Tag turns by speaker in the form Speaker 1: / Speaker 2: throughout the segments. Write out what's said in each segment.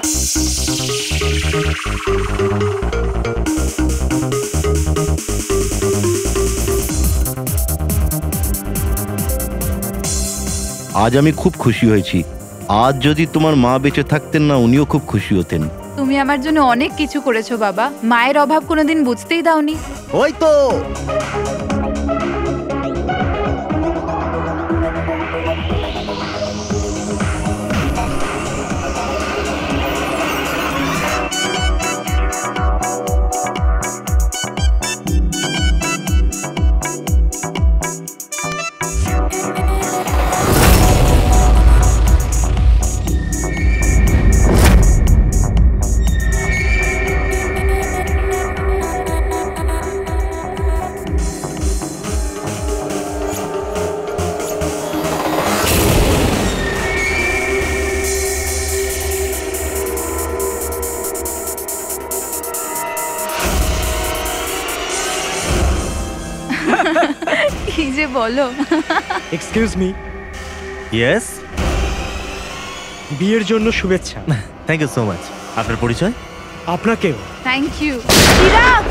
Speaker 1: আজ আমি খুব খুশি হয়েছি। আজ যদি তোমার মা বেঁচে থাকতেন না, উনিও খুব খুশি হতেন।
Speaker 2: তুমি আমার জন্য অনেক কিছু করেছো বাবা, মায়ের অভাব কোনোদিন বুঝতেই দাওনি।
Speaker 1: ওই তো
Speaker 2: কি যে বলো।
Speaker 3: Excuse me.
Speaker 4: ইয়েস,
Speaker 3: বিয়ের জন্য শুভেচ্ছা।
Speaker 4: Thank you so much. আপনার পরিচয়?
Speaker 3: আপনাকেও।
Speaker 2: Thank you. চিরাগ,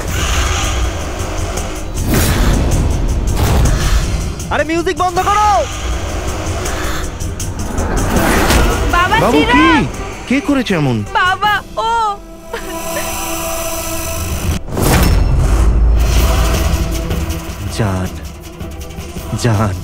Speaker 4: আরে মিউজিক বন্ধ করো।
Speaker 2: বাবা
Speaker 1: বাবু কি
Speaker 2: চিরাগ,
Speaker 1: কে করেছে এমন?
Speaker 2: বাবা ও
Speaker 4: জান, জান।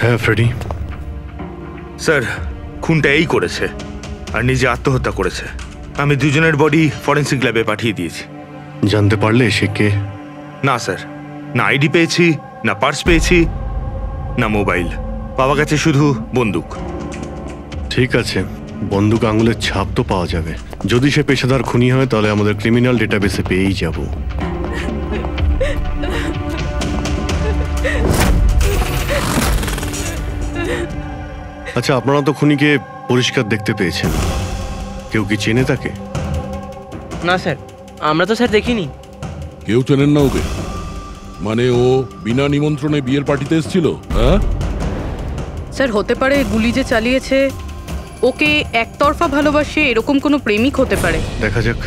Speaker 5: হ্যাঁ ফ্রেডি।
Speaker 6: স্যার, খুনটা এই করেছে আর নিজে আত্মহত্যা করেছে। আমি দুজনের বডি ফরেন্সিক ল্যাবে পাঠিয়ে দিয়েছি।
Speaker 5: জানতে পারলে সে কে?
Speaker 6: না স্যার, না আইডি পেয়েছি, না পার্স পেয়েছি, না মোবাইল। পাওয়া গেছে শুধু বন্দুক।
Speaker 5: ঠিক আছে, বন্দুক আঙুলের ছাপ তো পাওয়া যাবে। যদি সে পেশাদার খুনি হয় তাহলে আমাদের ক্রিমিনাল ডেটাবেসে পেয়েই যাব। আচ্ছা, আপনারা তো খুনিকে পরিষ্কার দেখতে পেয়েছেন, কেউ কি চেনে তাকে?
Speaker 7: না স্যার, আমরা তো স্যার দেখিনি।
Speaker 8: কেউ চেনেন না ওকে? মানে ও বিনা নিমন্ত্রণে বিয়ের পার্টিতে এসেছিল? হ্যাঁ
Speaker 9: স্যার, হতে পারে গুলি যে চালিয়েছে ওকে একতরফা ভালোবাসে এরকম কোনো প্রেমিক হতে পারে।
Speaker 5: দেখা যাক।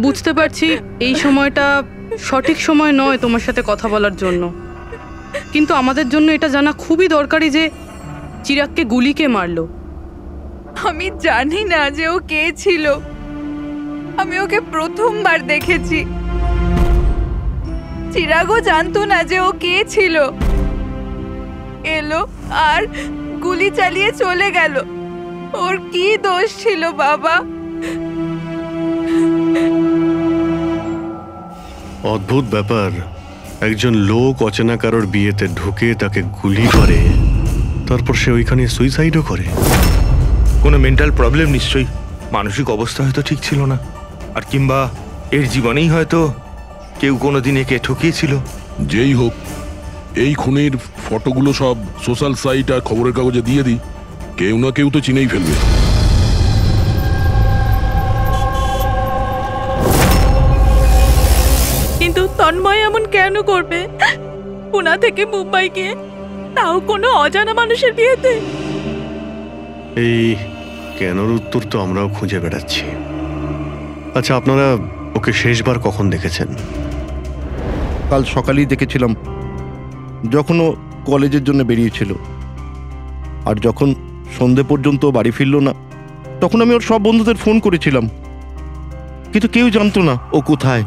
Speaker 9: বুঝতে পারছি এই সময়টা সঠিক সময় নয় তোমার সাথে কথা বলার জন্য, কিন্তু আমাদের জন্য এটা জানা খুবই দরকারি যে চিরাগকে গুলি কে মারলো।
Speaker 2: আমি জানি না যে ও কে ছিল। আমি ওকে প্রথমবার দেখেছি। চিরাগও জানতো না যে ও কে ছিল। এলো আর গুলি চালিয়ে চলে গেল। ওর কি দোষ ছিল বাবা?
Speaker 5: অদ্ভুত ব্যাপার, একজন লোক অচেনা কারোর বিয়েতে ঢুকে তাকে গুলি করে, তারপর সে ওইখানে সুইসাইডও করে।
Speaker 6: কোনো মেন্টাল প্রবলেম নিশ্চয়ই। মানসিক অবস্থা হয়তো ঠিক ছিল না, আর কিংবা এর জীবনেই হয়তো কেউ কোনোদিন একে ঠকিয়েছিল।
Speaker 8: যেই হোক, এই খুনের ফটোগুলো সব সোশ্যাল সাইট আর খবরের কাগজে দিয়ে দিই, কেউ না কেউ তো চিনেই ফেলবে।
Speaker 9: কিন্তু তন্ময় এমন কেন করবে? পুনা থেকে মুম্বাই গিয়ে, তাও কোনো অজানা মানুষের বিয়েতে।
Speaker 5: এই কেনর উত্তর তো আমরাও খুঁজে বেড়াচ্ছি। আচ্ছা, আপনারা ওকে শেষবার কখন দেখেছেন?
Speaker 1: কাল সকালেই দেখেছিলাম, যখন ও কলেজের জন্য বেরিয়েছিল। আর যখন সন্ধে পর্যন্ত বাড়ি ফিরল না, তখন আমি ওর সব বন্ধুদের ফোন করেছিলাম, কিন্তু কেউ জানতো না ও কোথায়।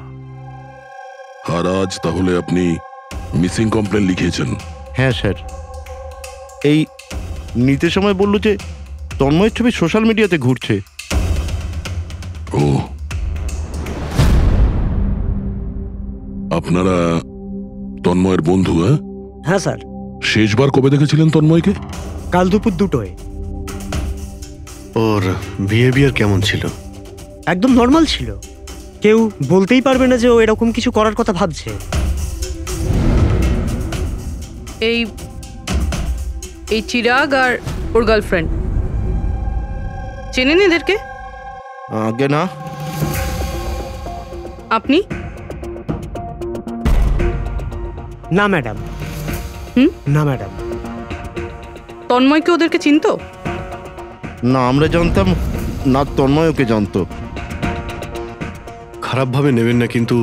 Speaker 8: আর আজ তাহলে আপনি মিসিং কমপ্লেন লিখিয়েছেন?
Speaker 1: হ্যাঁ স্যার, এই নিতে সময় বলল যে তন্ময়ের ছবি সোশ্যাল মিডিয়াতে ঘুরছে।
Speaker 8: ও, আপনারা তন্ময়ের বন্ধু?
Speaker 3: হ্যাঁ স্যার।
Speaker 8: শেষবার কবে দেখেছিলেন তন্ময়কে?
Speaker 3: কাল দুপুর 2টোয়।
Speaker 5: ওর বিহেভিয়ার কেমন ছিল?
Speaker 3: একদম নর্মাল ছিল, কেউ বলতেই পারবে না যে ও এরকম কিছু করার কথা ভাবছে।
Speaker 9: এই এই চিরাগ আর ওর গার্লফ্রেন্ড চেনেন এদেরকে?
Speaker 1: আগে না।
Speaker 9: আপনি?
Speaker 3: না ম্যাডাম। না ম্যাডাম।
Speaker 9: তন্ময়কে ওদেরকে চিনতো?
Speaker 1: না আমরা জানতাম না, তন্ময় ওকে জানতো।
Speaker 5: খারাপভাবে নেবেন না, কিন্তু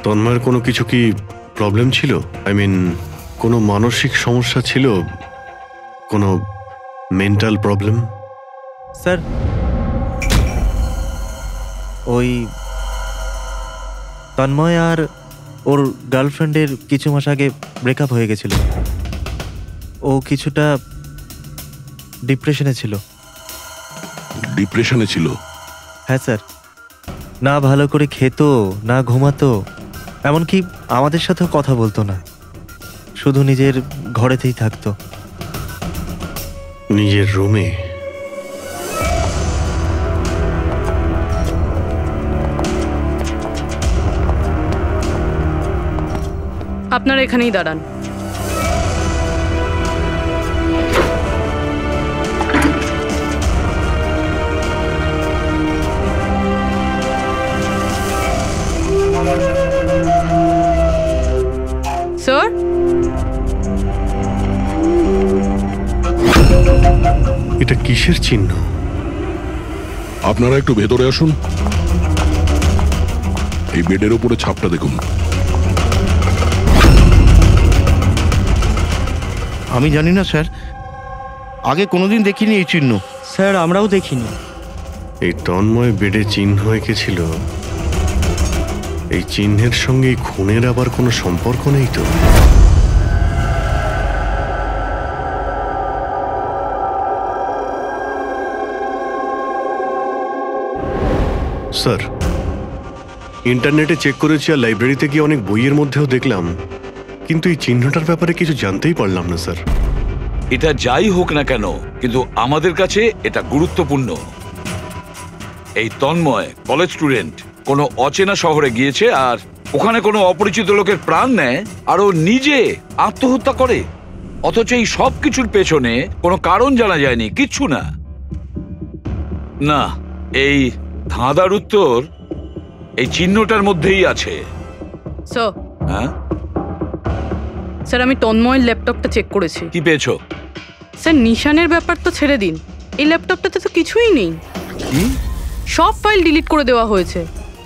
Speaker 5: তন্ময়ের কোনো কিছু কি প্রবলেম ছিল? আই মিন, কোনো মানসিক সমস্যা ছিল, কোনো মেন্টাল প্রবলেম?
Speaker 4: স্যার, ওই তন্ময় আর ওর গার্লফ্রেন্ডের কিছু মাস আগে ব্রেকআপ হয়ে গেছিল। ও কিছুটা ডিপ্রেশনে ছিল।
Speaker 8: ডিপ্রেশনে ছিল?
Speaker 4: হ্যাঁ স্যার, না ভালো করে খেত, না ঘুমাতো, এমনকি আমাদের সাথেও কথা বলতো না, শুধু নিজের ঘরেতেই থাকতো।
Speaker 5: নিজের রুমে?
Speaker 9: আপনারা এখানেই দাঁড়ান। স্যার,
Speaker 5: এটা কিসের চিহ্ন?
Speaker 8: আপনারা একটু ভেতরে আসুন। এই বেডের উপরে ছাপটা দেখুন।
Speaker 1: আমি জানি না স্যার, আগে কোনোদিন দেখিনি এই চিহ্ন।
Speaker 3: স্যার আমরাও দেখিনি।
Speaker 5: এই তন্ময় বেডে চিহ্ন এঁকেছিল, এই চিহ্নের সঙ্গে এই খুনের আবার কোনো সম্পর্ক নেই তো? স্যার, ইন্টারনেটে চেক করেছি আর লাইব্রেরিতে গিয়ে অনেক বইয়ের মধ্যেও দেখলাম, কিন্তু এই চিহ্নটার ব্যাপারে কিছু জানতেই পারলাম না স্যার।
Speaker 10: এটা যাই হোক না কেন, কিন্তু আমাদের কাছে এটা গুরুত্বপূর্ণ। এই তন্ময় কলেজ স্টুডেন্ট, কোনো অচেনা শহরে গিয়েছে আর ওখানে কোনো অপরিচিত লোকের প্রাণ নেয় আর ও নিজে আত্মহত্যা করে, অথচ এই সব কিছুর পেছনে কোনো কারণ জানা যায়নি, কিচ্ছু না। না, এই ধাঁধার উত্তর এই চিহ্নটার মধ্যেই আছে।
Speaker 9: স্যার,
Speaker 10: হ্যাঁ
Speaker 9: স্যার আমি তন্ময়ের ল্যাপটপটা চেক করেছি।
Speaker 10: কি পেয়েছো?
Speaker 9: স্যার নিশানের ব্যাপার তো ছেড়ে দিন, এই ল্যাপটপটাতে তো কিছুই নেই।
Speaker 10: কি?
Speaker 9: সব ফাইল ডিলিট করে দেওয়া হয়েছে,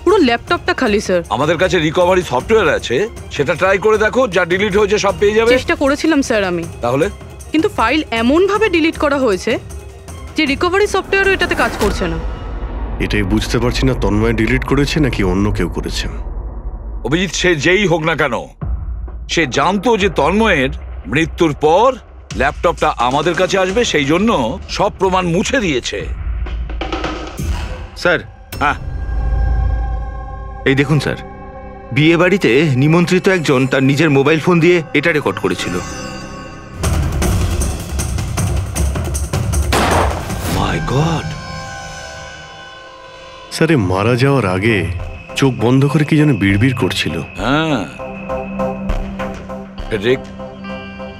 Speaker 9: পুরো ল্যাপটপটা খালি স্যার।
Speaker 10: আমাদের কাছে রিকভারি সফটওয়্যার আছে, সেটা ট্রাই করে দেখো, যা ডিলিট হয়েছে সব পেয়ে যাবে।
Speaker 9: চেষ্টা করেছিলাম স্যার আমি,
Speaker 10: তাহলে?
Speaker 9: কিন্তু ফাইল এমন ভাবে ডিলিট করা হয়েছে যে রিকভারি সফটওয়্যারও এটাতে কাজ করছে না।
Speaker 5: এটাই বুঝতে পারছি না, তন্ময় ডিলিট করেছে নাকি অন্য কেউ করেছে।
Speaker 10: অভিজিৎ, সে যেই হোক না কেন, সে জানতো যে তন্ময়ের মৃত্যুর পর ল্যাপটপটা আমাদের কাছে আসবে, সেই জন্য সব প্রমাণ মুছে দিয়েছে।
Speaker 6: স্যার,
Speaker 10: হ্যাঁ,
Speaker 6: এই দেখুন স্যার, বিয়ে বাড়িতে নিমন্ত্রিত একজন তার নিজের মোবাইল ফোন দিয়ে এটা রেকর্ড করেছিল।
Speaker 10: মাই গড!
Speaker 5: স্যার, এ মারা যাওয়ার আগে চোখ বন্ধ করে কি যেন বিড়বিড় করছিল।
Speaker 10: হ্যাঁ, রেক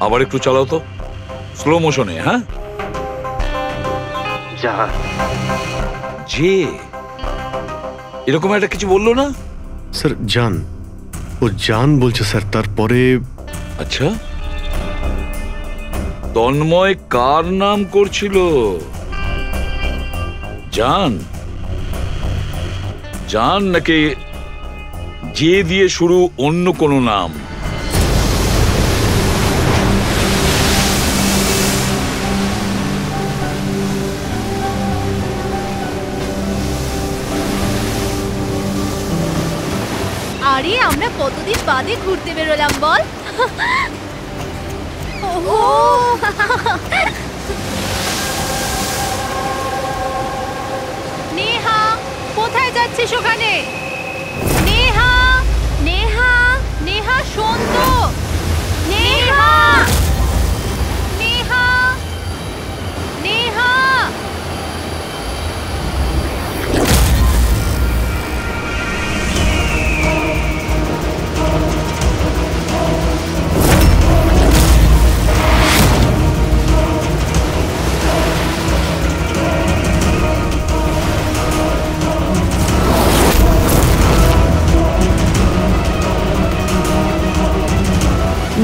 Speaker 10: আবার একটু চালাও তো, স্লো মোশনে। হ্যাঁ, যে এরকম একটা কিছু বললো না
Speaker 5: স্যার? জান, ও জান বলছে স্যার। তারপরে?
Speaker 10: আচ্ছা, তন্ময় কার নাম করছিল? জান? জান নাকি যে দিয়ে শুরু অন্য কোনো নাম?
Speaker 11: আরে আমরা কতদিন বাদে ঘুরতে বেরোলাম বল। নেহা, কোথায় যাচ্ছিস ওখানে? নেহা, নেহা, নেহা শোন তো। নেহা, নেহা, নেহা,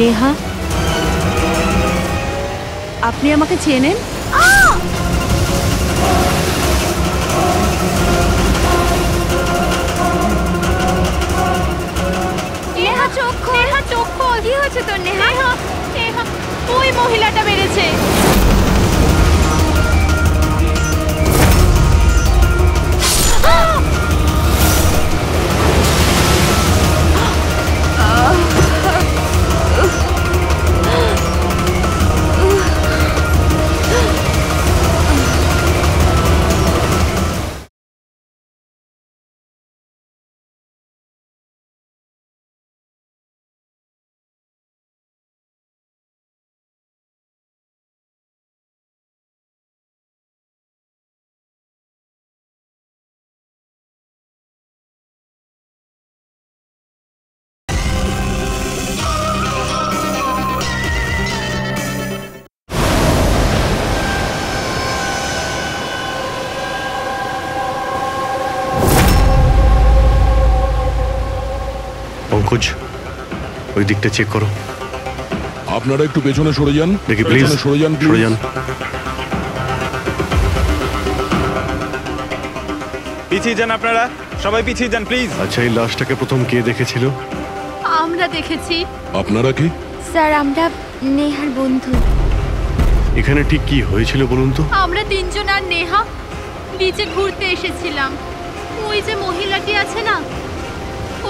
Speaker 11: নেহা, আপনি আমাকে চেনেন? নেহা চোখ খোল, নেহা চোখ খোল। কি হয়েছে তোর নেহা? নেহা, ওই মহিলাটা মেরেছে।
Speaker 5: পঙ্কজ, ওই দিকটা চেক করো।
Speaker 8: আপনারা একটু পেছনে সরে যান,
Speaker 5: দেখি প্লিজ।
Speaker 8: সরে যান,
Speaker 5: সরে যান।
Speaker 12: পিছিয়ে যান আপনারা, সবাই পিছিয়ে যান প্লিজ।
Speaker 5: আচ্ছা, এই লাশটাকে প্রথম কে দেখেছিল?
Speaker 11: আমরা দেখেছি।
Speaker 8: আপনারা কি?
Speaker 11: স্যার, আমরা নেহার বন্ধু।
Speaker 5: এখানে ঠিক কি হয়েছিল বলুন তো?
Speaker 11: আমরা তিনজন আর নেহা নিচে ঘুরতে এসেছিলাম। ওই যে মহিলাটি আছে না,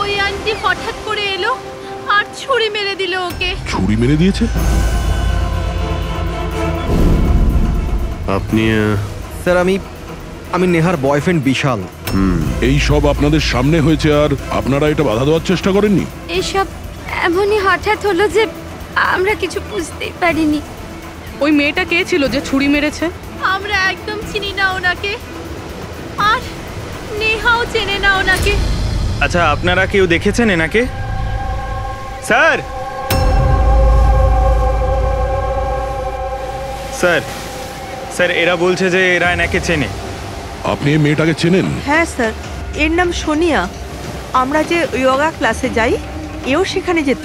Speaker 11: ওই আন্টি হঠাৎ করে এলো আর ছুরি মেরে দিল ওকে।
Speaker 8: ছুরি মেরে দিয়েছে?
Speaker 5: আপনি
Speaker 13: স্যার, আমি নেহার বয়ফ্রেন্ড বিশাল।
Speaker 8: এই সব আপনাদের সামনে হয়েছে আর আপনারা এটা বাধা দেওয়ার চেষ্টা করেননি?
Speaker 11: এইসব এমনই হঠাৎ হলো যে আমরা কিছু বুঝতেই পারিনি।
Speaker 9: ওই মেয়েটা কে ছিল যে ছুরি মেরেছে?
Speaker 11: আমরা একদম চিনি না ওনাকে, আর নেহাও চেনে না ওনাকে।
Speaker 12: আচ্ছা, আপনারা কেউ দেখেছেন এনাকে? স্যার, স্যার, স্যার, এরা বলছে যে এরা এনাকে চেনে।
Speaker 8: আপনি এই মেয়েটাকে চেনেন?
Speaker 14: হ্যাঁ স্যার, এর নাম সোনিয়া। আমরা যে যোগা ক্লাসে যাই, এও সেখানে যেত।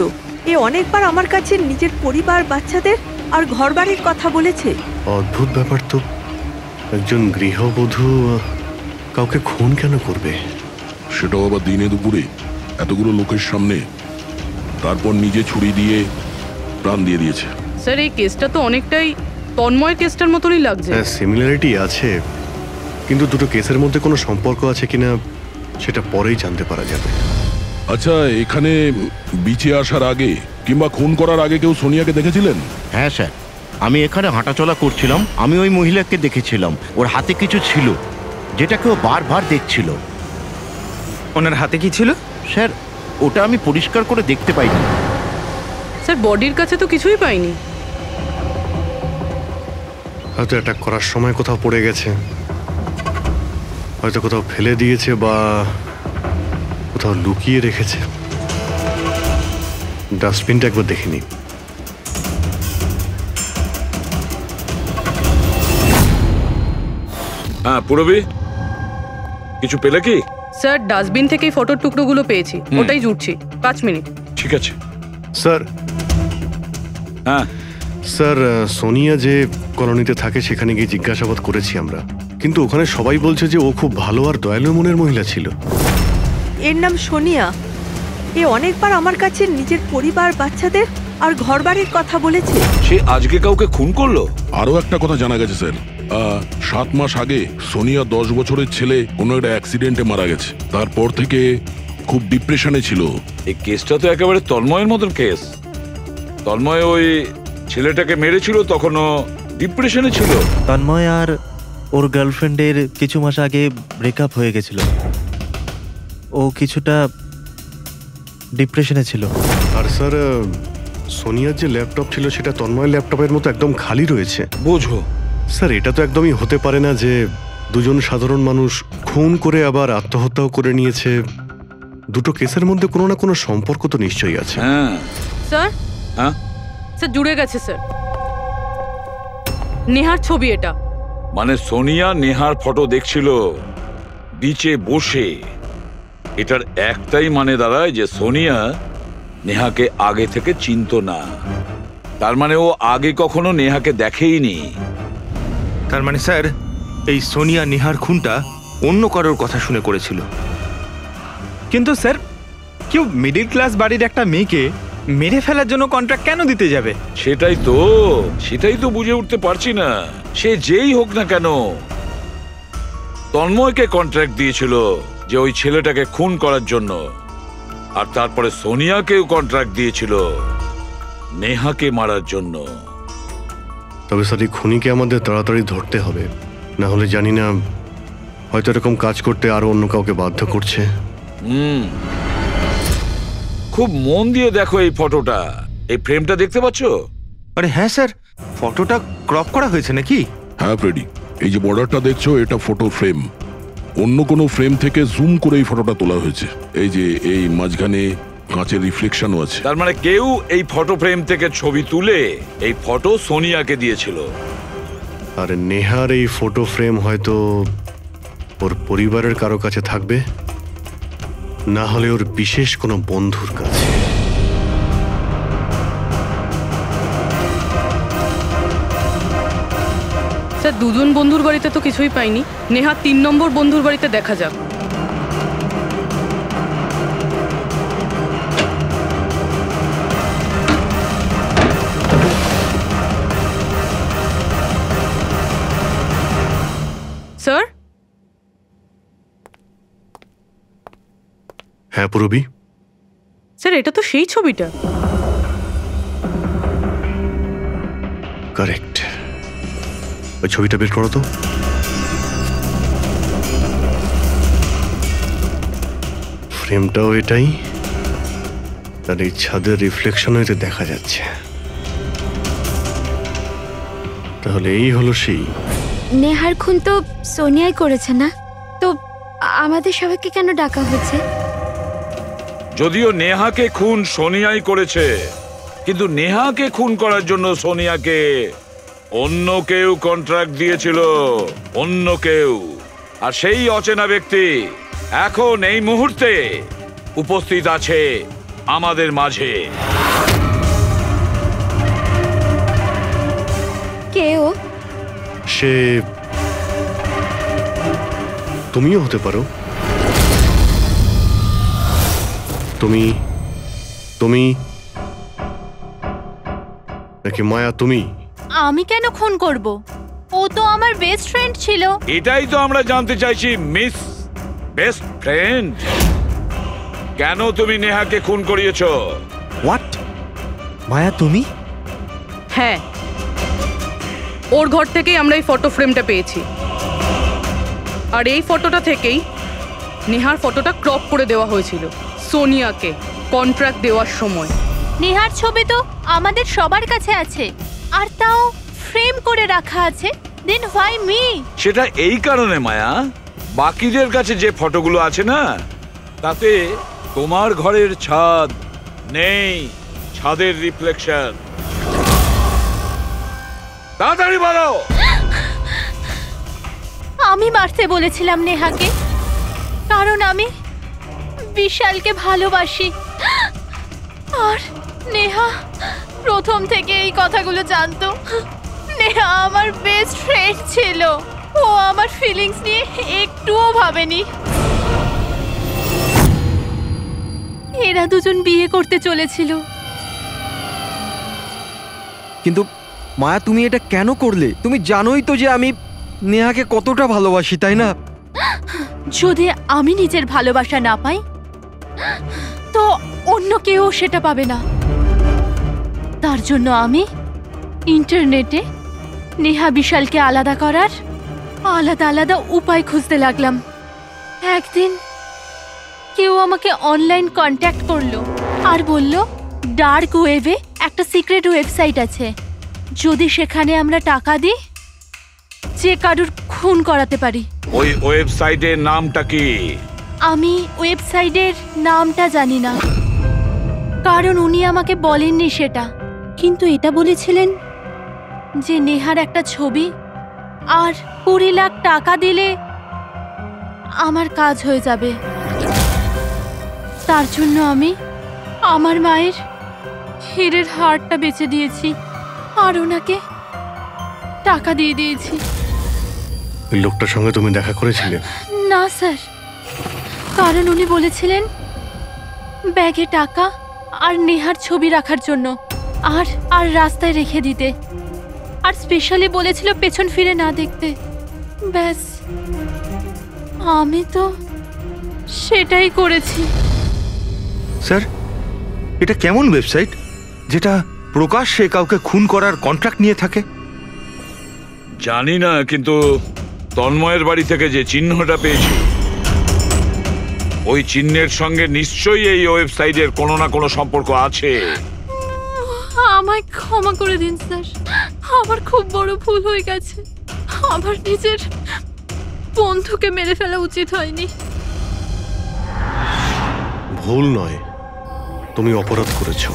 Speaker 14: এ অনেকবার আমার কাছে নিজের পরিবার, বাচ্চাদের আর ঘরবাড়ির কথা বলেছে।
Speaker 5: অদ্ভুত ব্যাপার তো। একজন গৃহবধূ কাউকে খুন কেন করবে?
Speaker 8: সেটাও আবার দিনে দুপুরে, এতগুলো লোকের সামনে। তারপর নিজে ছুরি দিয়ে প্রাণ দিয়ে দিয়েছে।
Speaker 9: স্যার, এই কেসটা তো অনেকটাই তন্ময়ের কেসটার মতনই লাগছে।
Speaker 5: হ্যাঁ, সিমিলারিটি আছে, কিন্তু দুটো কেসের মধ্যে কোনো সম্পর্ক আছে কিনা সেটা পরেই জানতে পারা যাবে।
Speaker 8: আচ্ছা, এখানে বিচে আসার আগে কিংবা খুন করার আগে কেউ সোনিয়াকে দেখেছিলেন?
Speaker 1: হ্যাঁ স্যার, আমি এখানে হাঁটাচলা করছিলাম, আমি ওই মহিলাকে দেখেছিলাম। ওর হাতে কিছু ছিল যেটাকে ও বারবার দেখছিল।
Speaker 12: ওনার হাতে কি ছিল?
Speaker 1: স্যার, ওটা আমি পরিষ্কার করে দেখতে পাইনি।
Speaker 9: স্যার, বডির কাছে তো কিছুই পাইনি।
Speaker 5: হয়তো অ্যাটাক করার সময় কোথাও পড়ে গেছে, হয়তো কোথাও ফেলে দিয়েছে বা কোথাও লুকিয়ে রেখেছে। ডাস্টবিনটা একবার দেখে নিই।
Speaker 10: হ্যাঁ পুরবি, কিছু পেলে কি?
Speaker 9: স্যার, ডাস্টবিন থেকে ফটোর টুকরোগুলো পেয়েছি, ওটাই জুটছি। 5 মিনিট।
Speaker 10: ঠিক আছে
Speaker 5: স্যার।
Speaker 10: হ্যাঁ
Speaker 5: স্যার, সোনিয়া যে কলোনিতে থাকে সেখানে গিয়ে জিজ্ঞাসাবাদ করেছি আমরা, কিন্তু ওখানে সবাই বলছে যে ও খুব ভালো আর দয়ালু মনের মহিলা ছিল।
Speaker 14: এর নাম সোনিয়া। এ অনেকবার আমার কাছে নিজের পরিবার, বাচ্চাদের আর ঘরবাড়ির কথা বলেছে।
Speaker 10: সে আজকে কাউকে খুন করলো?
Speaker 8: আরো একটা কথা জানা গেছে স্যার, 7 মাস আগে সোনিয়া 10 বছরের ছেলে কোনো একটা অ্যাক্সিডেন্টে মারা গেছে। তারপর থেকে খুব ডিপ্রেশনে ছিল।
Speaker 10: এই কেসটা তো একেবারে তন্ময়ের মতন কেস। তন্ময় ওই ছেলেটাকে মেরেছিল, তখনও ডিপ্রেশনে ছিল।
Speaker 4: তন্ময় আর ওর গার্লফ্রেন্ডের কিছু মাস আগে ব্রেকআপ হয়ে গেছিল। ও কিছুটা ডিপ্রেশনে ছিল।
Speaker 5: আর স্যার, সোনিয়ার যে ল্যাপটপ ছিল সেটা তন্ময়ের ল্যাপটপের মতো একদম খালি রয়েছে।
Speaker 10: বোঝো
Speaker 5: স্যার, এটা তো একদমই হতে পারে না যে দুজন সাধারণ মানুষ খুন করে আবার আত্মহত্যাও করে নিয়েছে। দুটো কেসের মধ্যে কোনো না কোনো সম্পর্ক তো নিশ্চয়ই আছে।
Speaker 9: স্যার,
Speaker 10: হ্যাঁ
Speaker 9: স্যার, জুড়ে গেছে স্যার। নেহার ছবি এটা।
Speaker 10: মানে সোনিয়া নেহার ফটো দেখছিল বিচে বসে। এটার একটাই মানে দাঁড়ায় যে সোনিয়া নেহাকে আগে থেকে চিনতো না। তার মানে ও আগে কখনো নেহাকে দেখেইনি।
Speaker 6: তার মানে স্যার এই সোনিয়া নেহার খুনটা অন্য কারোর কথা শুনে করেছিল।
Speaker 12: কিন্তু স্যার কেউ মিডল ক্লাস বাড়ির একটা মেয়েকে মেরে ফেলার জন্য কন্ট্রাক্ট কেন দিতে যাবে?
Speaker 10: সেটাই তো বুঝে উঠতে পারছি না। সে যেই হোক না কেন তন্ময়কে কন্ট্রাক্ট দিয়েছিল যে ওই ছেলেটাকে খুন করার জন্য, আর তারপরে সোনিয়াকেও কন্ট্রাক্ট দিয়েছিল নেহাকে মারার জন্য।
Speaker 5: তবে স্যার এই খুনিকে আমাদের তাড়াতাড়ি ধরতে হবে, না হলে জানি না হয়তো এরকম কাজ করতে আরো অন্য কাউকে বাধ্য করছে।
Speaker 10: খুব মন দিয়ে দেখো এই ফটোটা, এই ফ্রেমটা দেখতে পাচ্ছ?
Speaker 6: আরে হ্যাঁ স্যার, ফটোটা ক্রপ করা হয়েছে নাকি?
Speaker 8: হ্যাঁ ফ্রেডি, এই যে বর্ডারটা দেখছো এটা ফটো ফ্রেম। অন্য কোনো ফ্রেম থেকে জুম করে এই ফটোটা তোলা হয়েছে। এই যে এই মাঝখানে কাঁচের রিফ্লেকশনও আছে।
Speaker 10: তার মানে কেউ এই ফটো ফ্রেম থেকে ছবি তুলে এই ফটো সোনিয়াকে দিয়েছিল।
Speaker 5: আর নেহার এই ফটো ফ্রেম হয়তো ওর পরিবারের কারো কাছে থাকবে, না হলে ওর বিশেষ কোনো বন্ধুর কাছে।
Speaker 9: স্যার দুজন বন্ধুর বাড়িতে তো কিছুই পাইনি, নেহা 3 নম্বর বন্ধুর বাড়িতে দেখা যাক। স্যার?
Speaker 5: হ্যাঁ পুরবি।
Speaker 9: স্যার এটা তো সেই ছবিটা।
Speaker 5: কারেক্ট, ওই ছবিটা বের করো তো। ফ্রেমটাও এটাই, আর এই ছাদের রিফ্লেকশনও এতে দেখা যাচ্ছে। তাহলে এই হলো সেই।
Speaker 15: নেহার খুন তো সোনিয়াই করেছে না? তো আমাদের সবাইকে কেন ডাকা হয়েছে?
Speaker 10: যদিও নেহাকে খুন সোনিয়াই করেছে, কিন্তু নেহাকে খুন করার জন্য সোনিয়াকে অন্য কেউ কন্ট্রাক্ট দিয়েছিল, অন্য কেউ। আর সেই অচেনা ব্যক্তি এখন এই মুহূর্তে উপস্থিত আছে আমাদের মাঝে।
Speaker 15: কেউ?
Speaker 5: সে তুমিও হতে পারো। তুমি তুমি নাকি মায়া তুমি?
Speaker 11: আমি কেন খুন করব? ও তো আমার বেস্ট ফ্রেন্ড ছিল।
Speaker 10: এটাই তো আমরা জানতে চাইছি মিস বেস্ট ফ্রেন্ড। কেন তুমি নেহাকে খুন করিয়েছো?
Speaker 13: হোয়াট? মায়া তুমি?
Speaker 9: হ্যাঁ, ওর ঘর থেকেই আমরা এই ফটো ফ্রেমটা পেয়েছি। আর এই ফটোটা থেকেই নেহার ফটোটা ক্রপ করে দেওয়া হয়েছিল সোনিয়াকে কন্ট্রাক্ট দেওয়ার সময়।
Speaker 11: নেহার ছবি তো আমাদের সবার কাছে আছে, আর তাও ফ্রেম করে রাখা আছে। Then why me?
Speaker 10: সেটা এই কারণে মায়া, বাকিদের কাছে যে ফটোগুলো আছে না, তাতে তোমার ঘরের ছাদ নেই, ছাদের রিফ্লেকশন। তাড়াতাড়ি বলো।
Speaker 11: আমি মারতে বলেছিলাম নেহাকে, কারণ আমি বিশালকে ভালোবাসি। আর নেহা প্রথম থেকে এই কথাগুলো জানতো। নেহা আমার বেস্ট ফ্রেন্ড ছিল, ও আমার ফিলিংস নিয়ে একটুও ভাবেনি। এরা দুজন বিয়ে করতে চলেছিল।
Speaker 13: কিন্তু মায়া তুমি এটা কেন করলে? তুমি জানোই তো যে আমি নেহাকে কতটা ভালোবাসি, তাই না?
Speaker 11: যদি আমি নিজের ভালোবাসা না পাই, তো অন্য কেউ সেটা পাবে না। তার জন্য আমি ইন্টারনেটে নেহা বিশালকে আলাদা করার আলাদা আলাদা উপায় খুঁজতে লাগলাম। একদিন কেউ আমাকে অনলাইন কন্ট্যাক্ট করলো আর বলল ডার্ক ওয়েবে একটা সিক্রেট ওয়েবসাইট আছে, যদি সেখানে আমরা টাকা দিই যে কারুর খুন করাতে পারি।
Speaker 10: ওই ওয়েবসাইটের নামটা কি?
Speaker 11: আমি ওয়েবসাইটের নামটা জানি না, কারণ উনি আমাকে বলেননি সেটা। কিন্তু এটা বলেছিলেন যে নেহার একটা ছবি আর 20 লাখ টাকা দিলে আমার কাজ হয়ে যাবে। তার জন্য আমি আমার মায়ের হীরের হারটা বেচে দিয়েছি আর ওনাকে টাকা দিয়ে দিয়েছি।
Speaker 5: ওই লোকটার সঙ্গে তুমি দেখা করেছিলে?
Speaker 11: না স্যার, কারণ উনি বলেছিলেন ব্যাগে টাকা আর নেহার ছবি রাখার জন্য, আর আর রাস্তায় রেখে দিতে, আর স্পেশালি বলেছিল পেছন ফিরে না দেখতে। ব্যাস, আমি তো সেটাই করেছি।
Speaker 6: স্যার, এটা কেমন ওয়েবসাইট যেটা প্রকাশ্যে কাউকে খুন করার কন্ট্রাক্ট নিয়ে থাকে?
Speaker 10: জানি না, কিন্তু তন্ময়ের বাড়ি থেকে যে চিহ্নটা পেয়েছি ওই চিহ্নের সঙ্গে নিশ্চয়ই এই ওয়েবসাইটের কোনো না কোনো সম্পর্ক আছে।
Speaker 11: আমায় ক্ষমা করে দিন স্যার, আমার খুব বড় ভুল হয়ে গেছে। আমার নিজের বন্ধুকে মেরে ফেলা উচিত হয়নি।
Speaker 5: ভুল নয়, তুমি অপরাধ করেছো।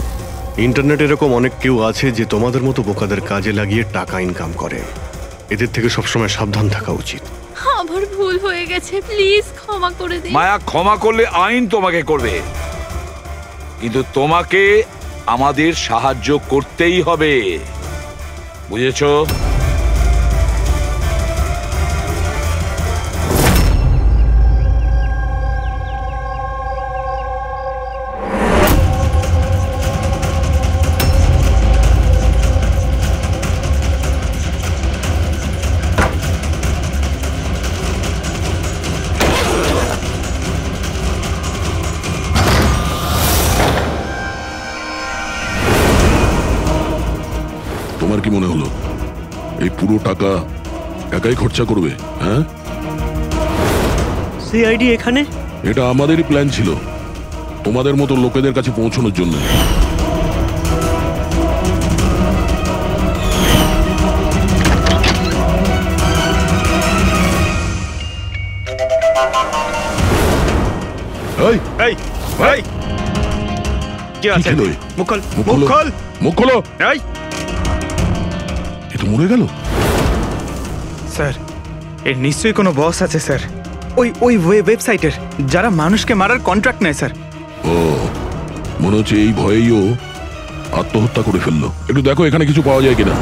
Speaker 5: ইন্টারনেটে এরকম অনেক কেউ আছে যে তোমাদের মতো বোকাদের কাজে লাগিয়ে টাকা ইনকাম করে। এদের থেকে সবসময় সাবধান থাকা উচিত।
Speaker 11: আমার ভুল হয়ে গেছে, প্লিজ ক্ষমা করে দিন।
Speaker 10: মায়া, ক্ষমা করলে আইন তোমাকে করবে, কিন্তু তোমাকে আমাদের সাহায্য করতেই হবে, বুঝেছো?
Speaker 8: তোমার কি মনে হলো এই পুরো টাকা একাই খরচা করবে? হ্যাঁ,
Speaker 3: সিআইডি এখানে?
Speaker 8: এটা আমাদেরই প্ল্যান ছিল, তোমাদের মতো লোকেদের কাছে পৌঁছানোর জন্য। এই
Speaker 12: এই এই কি আছে? মুখ খোল, মুখ খোল,
Speaker 8: মুখ খোলো।
Speaker 12: এই,
Speaker 8: এ তো মরে গেল।
Speaker 12: স্যার, এর নিশ্চয়ই কোনো বস আছে স্যার, ওই ওই ওয়েবসাইটের, যারা মানুষকে মারার কন্ট্রাক্ট নেয় স্যার।
Speaker 8: ও, মনে হচ্ছে এই ভয়েই ও আত্মহত্যা করে ফেললো। একটু দেখো এখানে কিছু পাওয়া যায় কিনা।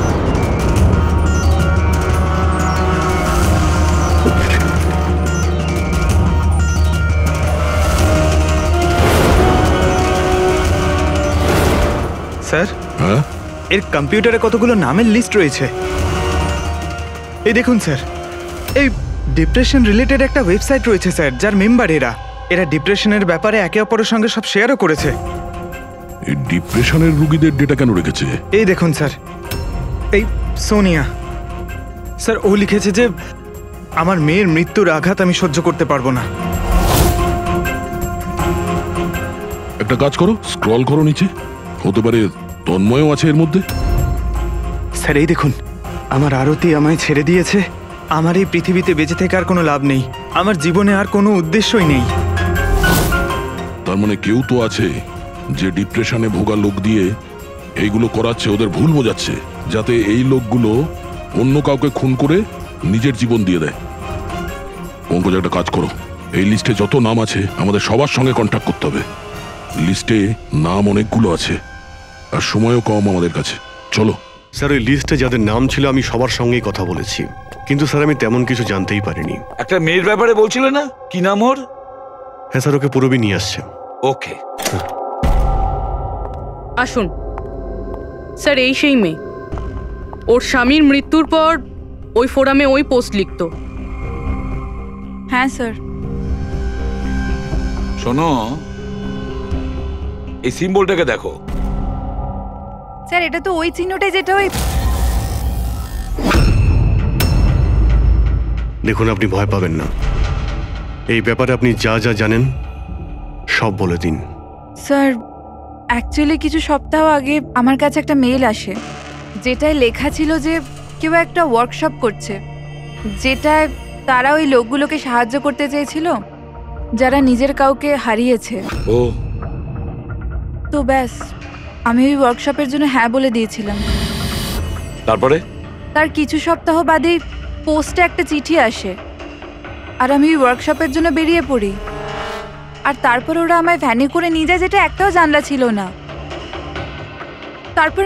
Speaker 12: স্যার,
Speaker 8: হ্যাঁ,
Speaker 12: এর কম্পিউটারে কতগুলো নামের লিস্ট রয়েছে। এই দেখুন স্যার, এই ডিপ্রেশন রিলেটেড একটা ওয়েবসাইট রয়েছে স্যার, যার মেম্বার এরা ডিপ্রেশনের ব্যাপারে একে অপরের সঙ্গে সব শেয়ারও করেছে।
Speaker 8: এই ডিপ্রেশনের রোগীদের ডেটা কেন রেখেছে?
Speaker 12: এই দেখুন স্যার, এই সোনিয়া স্যার, ও লিখেছে যে আমার মেয়ের মৃত্যুর আঘাত আমি সহ্য করতে পারবো না।
Speaker 8: একটা কাজ করো, স্ক্রল করো নিচে, হতে পারে তন্ময়ও আছে এর মধ্যে।
Speaker 12: স্যার, এই দেখুন, আমার আরতি আমায় ছেড়ে দিয়েছে, আমার এই পৃথিবীতে বেঁচে থেকে আর কোনো লাভ নেই, আমার জীবনে আর কোনো উদ্দেশ্যই নেই।
Speaker 8: তার মানে কেউ তো আছে যে ডিপ্রেশনে ভোগা লোক দিয়ে এইগুলো করাচ্ছে, ওদের ভুল বোঝাচ্ছে, যাতে এই লোকগুলো অন্য কাউকে খুন করে নিজের জীবন দিয়ে দেয়। পঙ্কজ, একটা কাজ করো, এই লিস্টে যত নাম আছে আমাদের সবার সঙ্গে কন্ট্যাক্ট করতে হবে। লিস্টে নাম অনেকগুলো আছে আর সময়ও কম আমাদের কাছে। চলো।
Speaker 5: স্যার, ওই লিস্টে যাদের নাম ছিল আমি সবার সঙ্গেই কথা বলেছি, কিন্তু স্যার আমি তেমন কিছু জানতেই পারিনি।
Speaker 10: একটা মেয়ের ব্যাপারে বলছিলে না, কি নাম ওর?
Speaker 5: হ্যাঁ স্যার, ওকে পুরবি নিয়ে আসছে।
Speaker 10: ওকে,
Speaker 9: আসুন স্যার, এই সেই মেয়ে, ওর স্বামীর মৃত্যুর পর ওই ফোরামে ওই পোস্ট লিখতো।
Speaker 2: হ্যাঁ স্যার।
Speaker 10: শোনো, এই সিম্বলটাকে দেখো।
Speaker 2: স্যার, এটা তো ওই চিহ্নটাই যেটা ওই।
Speaker 5: দেখুন, আপনি ভয় পাবেন না, এই ব্যাপারে আপনি যা যা জানেন সব বলে দিন।
Speaker 2: স্যার, অ্যাকচুয়ালি কিছু সপ্তাহ আগে আমার কাছে একটা মেল আসে, যেটায় লেখা ছিল যে কেউ একটা ওয়ার্কশপ করছে, যেটায় তারা ওই লোকগুলোকে সাহায্য করতে চেয়েছিল যারা নিজের কাউকে হারিয়েছে।
Speaker 10: ও,
Speaker 2: তো ব্যাস, আমি ওই ওয়ার্কশপের জন্য হ্যাঁ বলে দিয়েছিলাম।
Speaker 10: তারপরে?
Speaker 2: তার কিছু সপ্তাহ বাদেই পোস্টে একটা চিঠি আসে, আর আমি ওই ওয়ার্কশপের জন্য বেরিয়ে পড়ি। আর তারপর ওরা আমায় ভ্যানে করে নিয়ে যায়, যেটা একটাও জানলা ছিল না। তারপর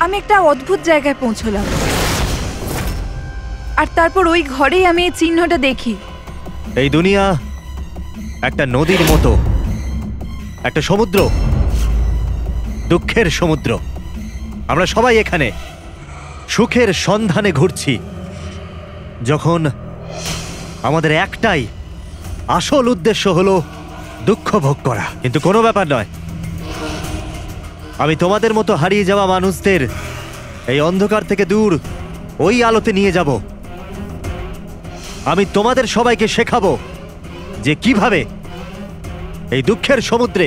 Speaker 2: আমি একটা অদ্ভুত জায়গায় পৌঁছলাম, আর তারপর ওই ঘরেই আমি এই চিহ্নটা দেখি।
Speaker 4: এই দুনিয়া একটা নদীর মতো, একটা সমুদ্র, দুঃখের সমুদ্র। আমরা সবাই এখানে সুখের সন্ধানে ঘুরছি, যখন আমাদের একটাই আসল উদ্দেশ্য হলো দুঃখ ভোগ করা। কিন্তু কোনো ব্যাপার নয়, আমি তোমাদের মতো হারিয়ে যাওয়া মানুষদের এই অন্ধকার থেকে দূর ওই আলোতে নিয়ে যাব। আমি তোমাদের সবাইকে শেখাবো যে কিভাবে এই দুঃখের সমুদ্রে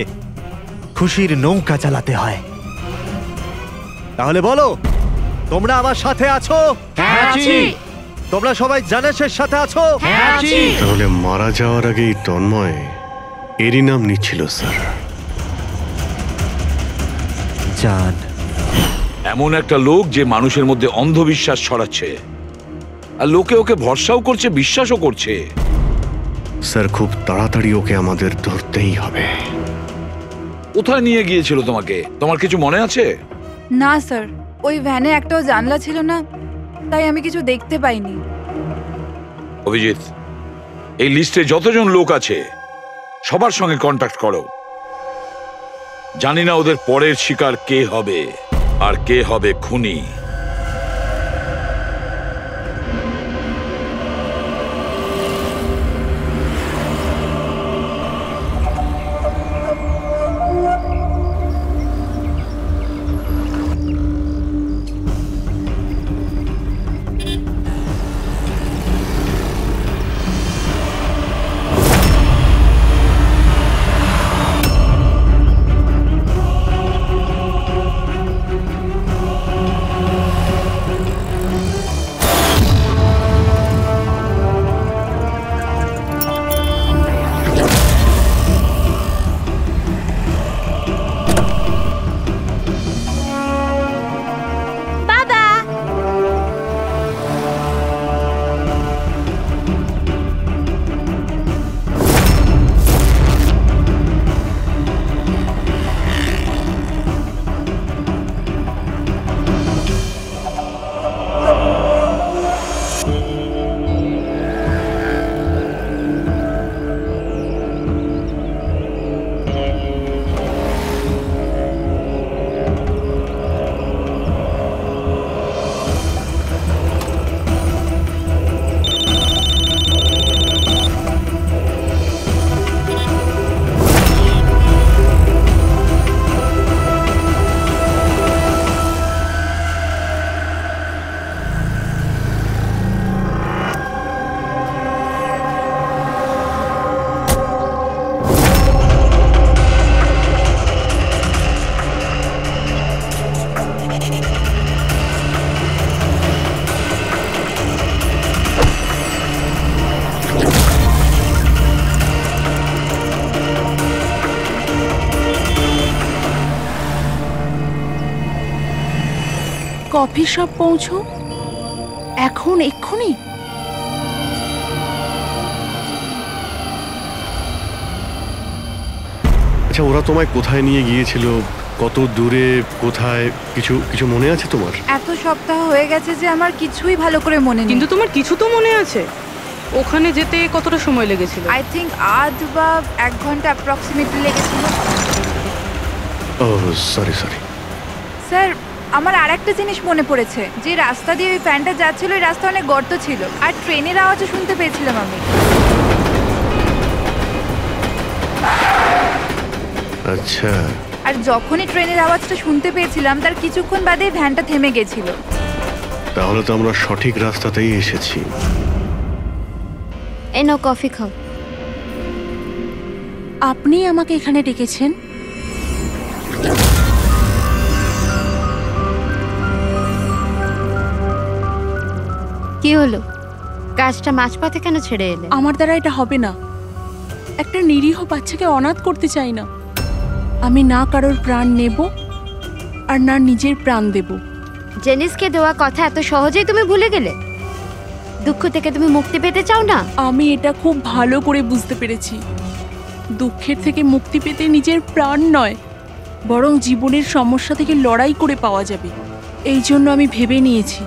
Speaker 4: খুশির নৌকা চালাতে হয়। তাহলে বলো, তোমরা আমার সাথে আছো? তোমরা সবাই জানেশের সাথে আছো?
Speaker 5: তাহলে মারা যাওয়ার আগেই তন্ময় এরই নাম নিচ্ছিল স্যার।
Speaker 4: জান
Speaker 10: এমন একটা লোক যে মানুষের মধ্যে অন্ধবিশ্বাস ছড়াচ্ছে, আর লোকে ওকে ভরসাও করছে, বিশ্বাসও করছে।
Speaker 5: স্যার খুব তাড়াতাড়ি ওকে আমাদের ধরতেই হবে।
Speaker 10: কোথায় নিয়ে গিয়েছিল তোমাকে? তোমার কিছু মনে আছে?
Speaker 2: না স্যার, ওই ভ্যানে একটাও জানলা ছিল না, তাই আমি কিছু দেখতে পাইনি।
Speaker 10: অভিজিৎ, এই লিস্টে যতজন লোক আছে সবার সঙ্গে কন্ট্যাক্ট করো। জানি না ওদের পরের শিকার কে হবে আর কে হবে খুনি।
Speaker 16: কফি শপ পৌঁছো এখন, এক্ষুনি।
Speaker 5: আচ্ছা, ওরা তোমায় কোথায় নিয়ে গিয়েছিল, কত দূরে, কোথায়, কিছু কিছু মনে আছে তোমার?
Speaker 2: এত সপ্তাহ হয়ে গেছে যে আমার কিছুই ভালো করে মনে নেই।
Speaker 9: কিন্তু তোমার কিছু তো মনে আছে? ওখানে যেতে কতটা সময় লেগেছিল?
Speaker 2: আই থিঙ্ক আধ বা 1 ঘন্টা অ্যাপ্রক্সিমেটলি লেগেছিল।
Speaker 5: ও সরি।
Speaker 2: স্যার, আমার আরেকটা জিনিস মনে পড়েছে, যে রাস্তা দিয়ে ওই ফ্যানটা যাচ্ছিল ওই রাস্তা অনেক গর্ত ছিল, আর ট্রেনের আওয়াজও শুনতে পেয়েছিলাম আমি।
Speaker 5: আচ্ছা।
Speaker 2: আর যখনই ট্রেনের আওয়াজটা শুনতে পেয়েছিলাম তার কিছুক্ষণ বাদেই ভ্যানটা থেমে গেছিল।
Speaker 5: তাহলে তো আমরা সঠিক রাস্তাতেই এসেছি।
Speaker 15: এই নাও কফি খাও।
Speaker 16: আপনি আমাকে এখানে ডেকেছেন?
Speaker 15: কি হলো, কাজটা মাঝপথে কেন ছেড়ে এলে?
Speaker 16: আমার দ্বারা এটা হবে না। একটা নিরীহ বাচ্চাকে অনাথ করতে চাই না। আমি না কারোর প্রাণ নেব আর না নিজের প্রাণ দেব।
Speaker 15: জেনিসকে দেওয়া কথা এত সহজেই তুমি ভুলে গেলে? দুঃখ থেকে তুমি মুক্তি পেতে চাও না?
Speaker 16: আমি এটা খুব ভালো করে বুঝতে পেরেছি। দুঃখের থেকে মুক্তি পেতে নিজের প্রাণ নয়, বরং জীবনের সমস্যা থেকে লড়াই করে পাওয়া যাবে। এই জন্য আমি ভেবে নিয়েছি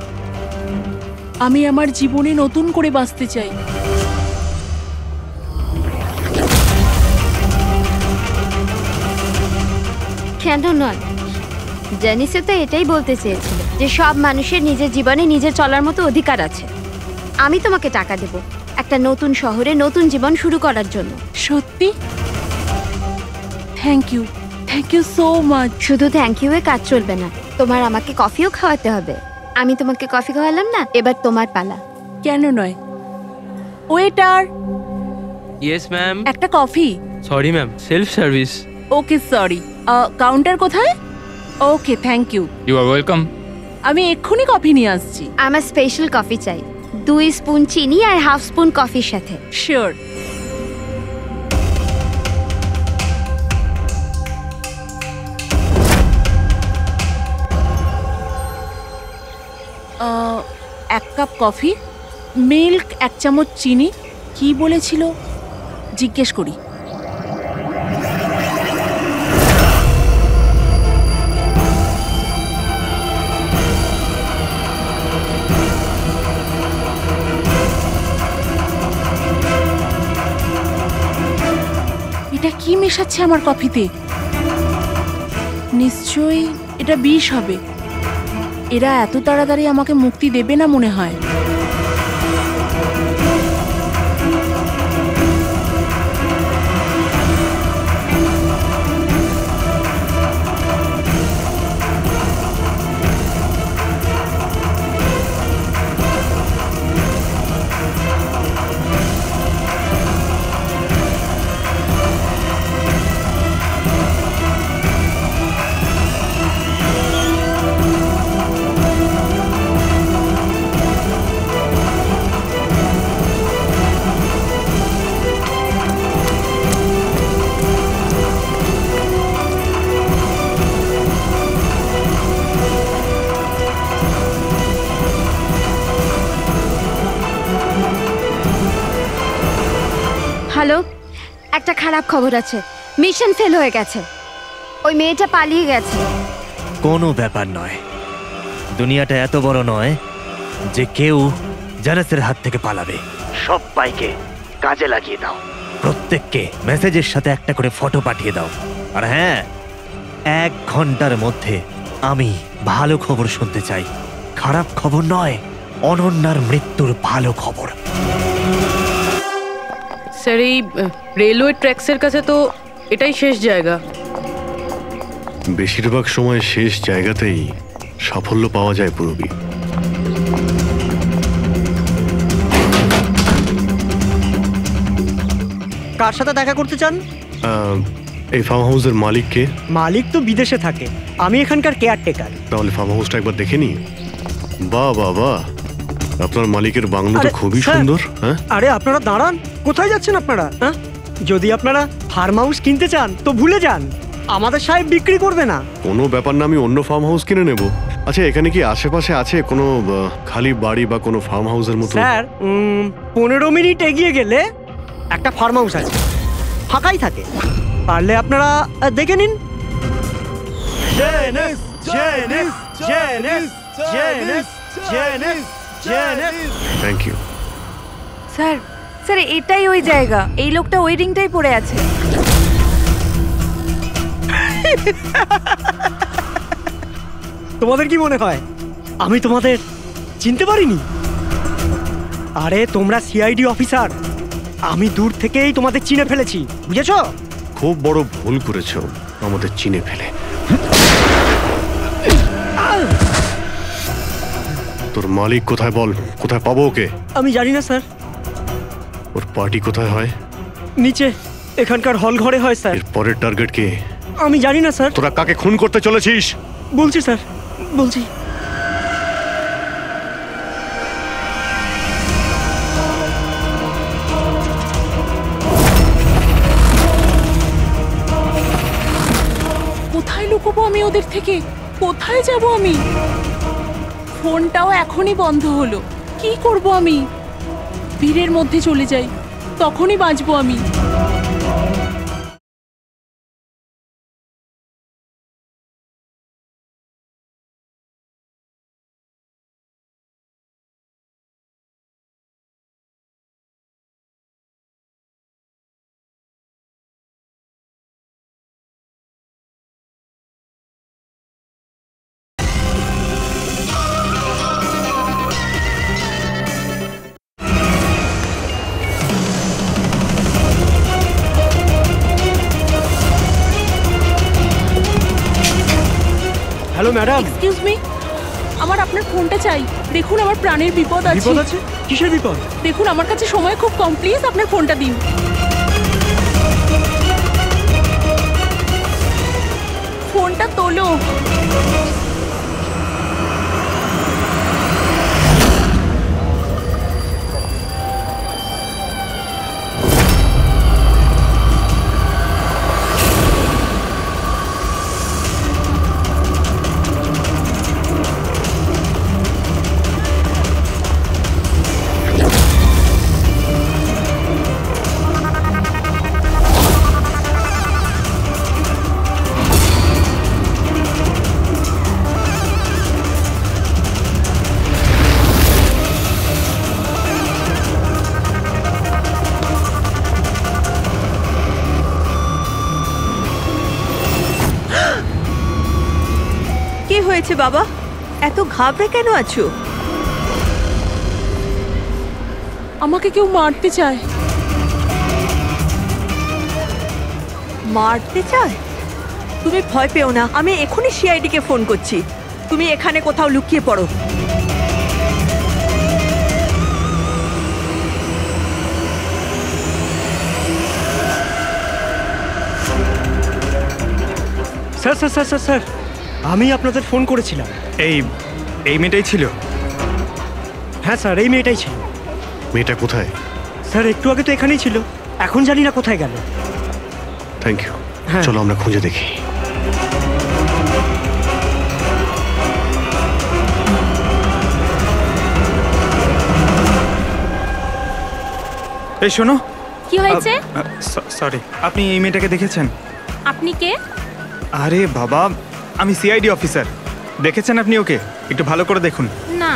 Speaker 16: আমি আমার জীবনে নতুন করে বাঁচতে চাই।
Speaker 15: কেন নয়, জেনিসে তো এটাই বলতে চেয়েছিল যে সব মানুষের নিজের জীবনে নিজে চলার মতো অধিকার আছে। আমি তোমাকে টাকা দেব একটা নতুন শহরে নতুন জীবন শুরু করার জন্য।
Speaker 16: সত্যি? Thank you so much.
Speaker 15: শুধু থ্যাংক ইউ এ কাজ চলবে না, তোমার আমাকে কফিও খাওয়াতে হবে। আমি তোমাকে কফি খাওয়ালাম না, এবার তোমার পালা।
Speaker 16: কেন নয়? Waiter,
Speaker 7: yes ma'am.
Speaker 16: একটা coffee.
Speaker 7: Sorry ma'am, self service.
Speaker 16: Okay sorry, counter কোথায়? Okay thank you.
Speaker 17: You are welcome.
Speaker 16: আমি এক্ষুনি কফি নিয়ে আসছি।
Speaker 15: আমার স্পেশাল কফি চাই, 2 স্পুন চিনি আর হাফ স্পুন কফির সাথে।
Speaker 16: শিওর। এক কাপ কফি, মিল্ক 1 চামচ চিনি। কি বলেছিল জিজ্ঞেস করি। এটা কি মেশাচ্ছে আমার কফিতে? নিশ্চয়ই এটা বিষ হবে। এরা এত তাড়াতাড়ি আমাকে মুক্তি দেবে না মনে হয়।
Speaker 15: হ্যালো, একটা খারাপ খবর আছে। মিশন ফেল হয়ে গেছে, ওই মেয়েটা পালিয়ে গেছে।
Speaker 4: কোনো ব্যাপার নয়, দুনিয়াটা এত বড় নয় যে কেউ জানাসের হাত থেকে পালাবে। সবাইকে কাজে লাগিয়ে দাও, প্রত্যেককে মেসেজের সাথে একটা করে ফটো পাঠিয়ে দাও। আর হ্যাঁ, 1 ঘন্টার মধ্যে আমি ভালো খবর শুনতে চাই। খারাপ খবর নয়, অনন্যার মৃত্যুর ভালো খবর।
Speaker 9: স্যার, এই রেলওয়ে ট্র্যাক্সের কাছে তো এটাই শেষ জায়গা।
Speaker 5: বেশিরভাগ সময় শেষ জায়গাতেই সাফল্য পাওয়া যায় পূরবী।
Speaker 3: কার সাথে দেখা করতে চান?
Speaker 5: এই ফার্ম হাউসের মালিক কে?
Speaker 3: মালিক তো বিদেশে থাকে, আমি এখানকার কেয়ারটেকার।
Speaker 5: তাহলে ফার্ম হাউসটা একবার দেখে নি। বাহ বাহ বাহ, আপনার মালিকের বাংলো তো খুবই সুন্দর। হ্যাঁ,
Speaker 3: আরে আপনারা দাঁড়ান, কোথায় যাচ্ছেন আপনারা? হ্যাঁ, যদি আপনারা ফার্ম হাউস কিনতে চান তো ভুলে যান, আমাদের সাহেব বিক্রি করবে না।
Speaker 5: কোনো ব্যাপার না, আমি অন্য ফার্ম হাউস কিনে নেব। আচ্ছা, এখানে কি আশেপাশে আছে কোনো খালি বাড়ি বা কোনো ফার্ম হাউসের মতো?
Speaker 3: স্যার, 15 মিনিট এগিয়ে গেলে একটা ফার্ম হাউস আছে, ফাঁকাই থাকে, পারলে আপনারা দেখে নিন।
Speaker 5: Thank you.
Speaker 2: স্যার, স্যার এটাই ওই জায়গা। এই লোকটা ওই রিংটাই পড়ে আছে।
Speaker 3: তোমাদের কি মনে হয় আমি তোমাদের চিনতে পারিনি? আরে তোমরা সিআইডি অফিসার, আমি দূর থেকেই তোমাদের চিনে ফেলেছি, বুঝেছো?
Speaker 5: খুব বড় ভুল করেছো আমাদের চিনে ফেলে। তোর মালিক কোথায় বল, কোথায় পাবো ওকে?
Speaker 3: আমি জানি না স্যার।
Speaker 5: ওর পার্টি কোথায় হয়?
Speaker 3: নিচে, এখানকার হল ঘরে হয় স্যার।
Speaker 5: এর পরের টার্গেট কে?
Speaker 3: আমি জানি না স্যার।
Speaker 5: তোরা কাকে খুন করতে চলেছিস?
Speaker 3: বলছি স্যার, বলছি।
Speaker 16: কোথায় লুকোবো আমি ওদের থেকে? কোথায় যাব আমি? ফোনটাও এখনই বন্ধ হলো, কি করব আমি? ভিড়ের মধ্যে চলে যাই, তখনই বাঁচবো আমি।
Speaker 3: Hello madam.
Speaker 16: এক্সকিউজ মি, আমার আপনার ফোনটা চাই। দেখুন আমার প্রাণের বিপদ আছে।
Speaker 3: বিপদ আছে? কিসের বিপদ?
Speaker 16: দেখুন আমার কাছে সময় খুব কম, প্লিজ আপনার ফোনটা দিন। ফোনটা তোলো।
Speaker 14: কি হয়েছে বাবা, এত ঘাবড়ে কেন আছো?
Speaker 16: আমাকে কেউ মারতে চায়।
Speaker 14: মারতে চায়? তুমি ভয় পেও না, আমি এখনই সিআইডি কে ফোন করছি। তুমি এখানে কোথাও লুকিয়ে পড়ো।
Speaker 3: Sir sir sir sir sir, আমি আপনাদের ফোন করেছিলাম।
Speaker 12: এই মেয়েটাই ছিল?
Speaker 3: হ্যাঁ স্যার, এই মেয়েটাই ছিল।
Speaker 5: মেয়েটা কোথায়?
Speaker 3: স্যার একটু আগে তো এখানেই ছিল, এখন জানি না কোথায় গেল।
Speaker 5: Thank you.
Speaker 3: হ্যাঁ।
Speaker 5: চলো আমরা খুঁজে দেখি।
Speaker 12: এই শোনো।
Speaker 11: কি হয়েছে?
Speaker 12: সরি, আপনি এই মেয়েটাকে দেখেছেন?
Speaker 11: আপনি কে?
Speaker 12: আরে বাবা, আমি সিআইডি অফিসার। দেখেছেন আপনি ওকে? একটু ভালো করে দেখুন।
Speaker 11: না।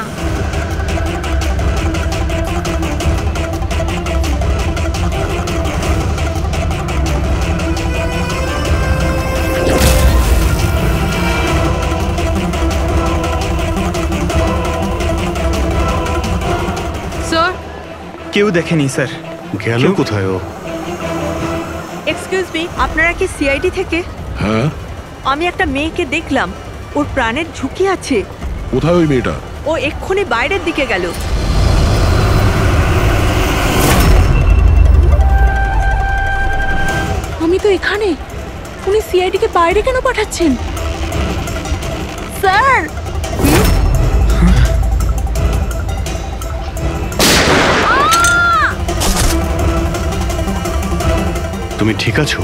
Speaker 9: স্যার,
Speaker 12: কেউ দেখেনি স্যার।
Speaker 5: গেল কোথায় ও?
Speaker 14: এক্সকিউজ মি, আপনারা কি সিআইডি থেকে?
Speaker 8: হ্যাঁ।
Speaker 14: আমি একটা মেয়েকে দেখলাম, ওর প্রাণের ঝুঁকি আছে।
Speaker 8: কোথায় ওই মেয়েটা?
Speaker 14: ও এক্ষুনি বাইরের দিকে গেল।
Speaker 16: আমি তো এখানে। উনি সিআইডি কে বাইরে কেন পাঠাচ্ছেন? স্যার,
Speaker 5: তুমি ঠিক আছো?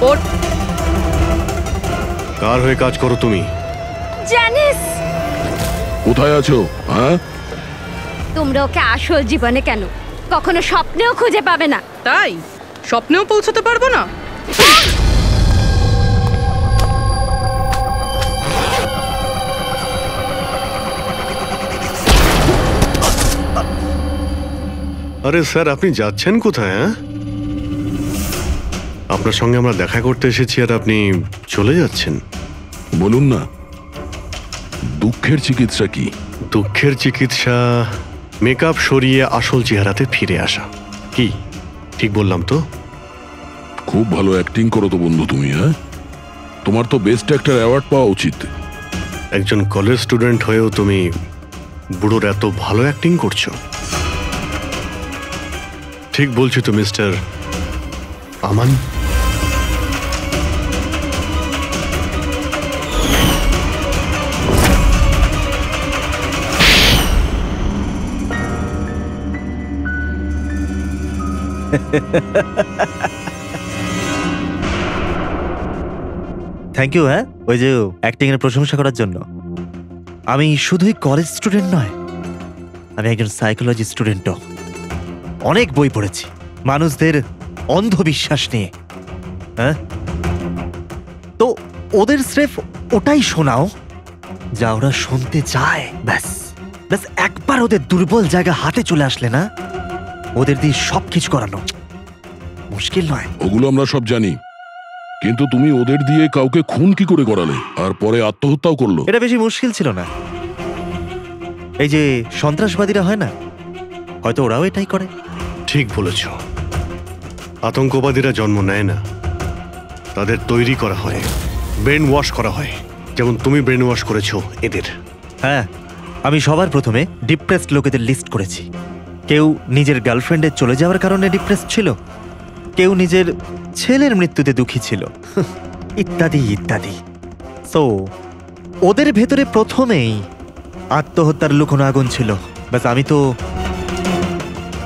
Speaker 9: ওর
Speaker 5: কার হয়ে কাজ করো তুমি?
Speaker 15: জানিস
Speaker 8: কোথায় আছো? হ্যাঁ,
Speaker 15: তোমরা ওকে আসল জীবনে কেন কখনো স্বপ্নেও খুঁজে পাবে না।
Speaker 9: তাই স্বপ্নেও পৌঁছতে পারবো না?
Speaker 5: আরে স্যার, আপনি যাচ্ছেন কোথায়? হ্যাঁ, আপনার সঙ্গে আমরা দেখা করতে এসেছি আর আপনি চলে যাচ্ছেন?
Speaker 8: বলুন না, দুঃখের চিকিৎসা কি?
Speaker 5: দুঃখের চিকিৎসা মেকআপ সরিয়ে আসল চেহারাতে ফিরে আসা। কি ঠিক বললাম তো?
Speaker 8: খুব ভালো অ্যাক্টিং করো তো বন্ধু তুমি। হ্যাঁ, তোমার তো বেস্ট অ্যাক্টর অ্যাওয়ার্ড পাওয়া উচিত।
Speaker 5: একজন কলেজ স্টুডেন্ট হয়েও তুমি বুড়োর এত ভালো অ্যাক্টিং করছো। ঠিক বলছি তো মিস্টার আমান?
Speaker 4: Thank you. হ্যাঁ, ওই যে অ্যাক্টিং এর প্রশংসা করার জন্য। আমি শুধুই কলেজ স্টুডেন্ট নয়, আমি একজন সাইকোলজি স্টুডেন্টও। অনেক বই পড়েছি মানুষদের অন্ধবিশ্বাস নিয়ে। হ্যাঁ, তো ওদের স্রেফ ওটাই শোনাও যা ওরা শুনতে চায়। ব্যাস ব্যাস, একবার ওদের দুর্বল জায়গা হাতে চলে আসলে না, ওদের দিয়ে সবকিছু করানো মুশকিল নয়।
Speaker 8: ওগুলো আমরা সব জানি, কিন্তু তুমি ওদের দিয়ে কাউকে খুন কি করে করালে আর পরে আত্মহত্যাও করলো?
Speaker 4: এটা বেশি মুশকিল ছিল না। এই যে সন্ত্রাসবাদীরা হয় না, হয়তো ওরাও এটাই করে।
Speaker 5: ঠিক বলেছ। আতঙ্কবাদীরা জন্ম নেয় না, তাদের তৈরি করা হয়। ব্রেন ওয়াশ করা হয়, যেমন তুমি ব্রেন ওয়াশ করেছো এদের।
Speaker 4: হ্যাঁ, আমি সবার প্রথমে ডিপ্রেসড লোকেদের লিস্ট করেছি। কেউ নিজের গার্লফ্রেন্ডের চলে যাওয়ার কারণে ডিপ্রেসড ছিল, কেউ নিজের ছেলের মৃত্যুতে দুঃখী ছিল, ইত্যাদি ইত্যাদি। সো ওদের ভেতরে প্রথমেই আত্মহত্যার লুকোনো আগুন ছিল। ব্যাস, আমি তো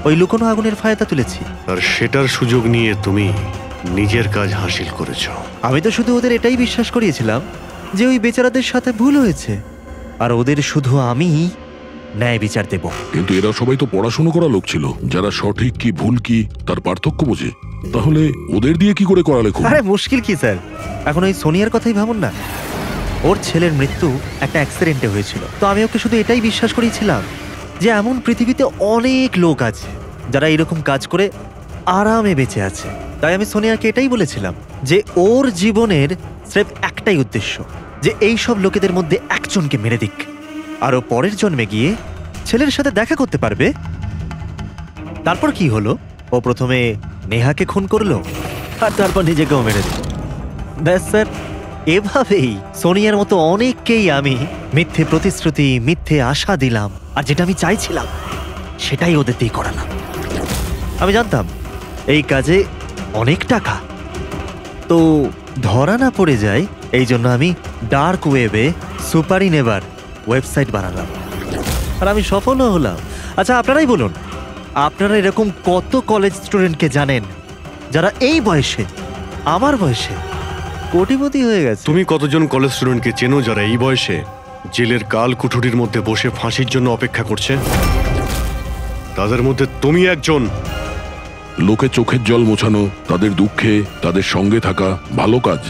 Speaker 4: ওই লুকোনো আগুনের ফায়দা তুলেছি।
Speaker 5: আর সেটার সুযোগ নিয়ে তুমি নিজের কাজ হাসিল করেছো।
Speaker 4: আমি তো শুধু ওদের এটাই বিশ্বাস করিয়েছিলাম যে ওই বেচারাদের সাথে ভুল হয়েছে, আর ওদের শুধু আমি ন্যায় বিচার দেব।
Speaker 8: কিন্তু এরা সবাই তো পড়াশুনো করা লোক ছিল, যারা সঠিক কি ভুল কি তার পার্থক্য বোঝে। তাহলে ওদের দিয়ে কি করে করালে খুব?
Speaker 4: আরে মুশকিল কি স্যার, এখন ওই সোনিয়ার কথাই ভাবুন না। ওর ছেলের মৃত্যু একটা অ্যাক্সিডেন্টে হয়েছিল, তো আমি ওকে শুধু এটাই বিশ্বাস করেছিলাম যে এমন পৃথিবীতে অনেক লোক আছে যারা এরকম কাজ করে আরামে বেঁচে আছে। তাই আমি সোনিয়াকে এটাই বলেছিলাম যে ওর জীবনের স্রেফ একটাই উদ্দেশ্য, যে এই সব লোকেদের মধ্যে একজনকে মেরে দিক, আর ও পরের জন্মে গিয়ে ছেলের সাথে দেখা করতে পারবে। তারপর কি হলো, ও প্রথমে নেহাকে খুন করলো আর তারপর নিজেকেও মেরে দিল। ব্যাস স্যার, এভাবেই সোনিয়ার মতো অনেককেই আমি মিথ্যে প্রতিশ্রুতি, মিথ্যে আশা দিলাম, আর যেটা আমি চাইছিলাম সেটাই ওদের দিয়ে করালাম। আমি জানতাম এই কাজে অনেক টাকা, তো ধরা না পড়ে যায়, এই জন্য আমি ডার্ক ওয়েবে সুপারি নেভার ওয়েবসাইট বানালাম, আর আমি সফলও হলাম। আচ্ছা, আপনারাই বলুন, আপনারা এরকম কত কলেজ স্টুডেন্টকে জানেন যারা এই বয়সে, আমার বয়সে, কোটিপতি হয়ে গেছে?
Speaker 5: তুমি কতজন কলেজ স্টুডেন্টকে চেনো যারা এই বয়সে জেলের কাল কুঠুরির মধ্যে বসে ফাঁসির জন্য অপেক্ষা করছে? তাদের মধ্যে তুমি একজন।
Speaker 8: লোকে চোখের জল মোছানো, তাদের দুঃখে তাদের সঙ্গে থাকা ভালো কাজ,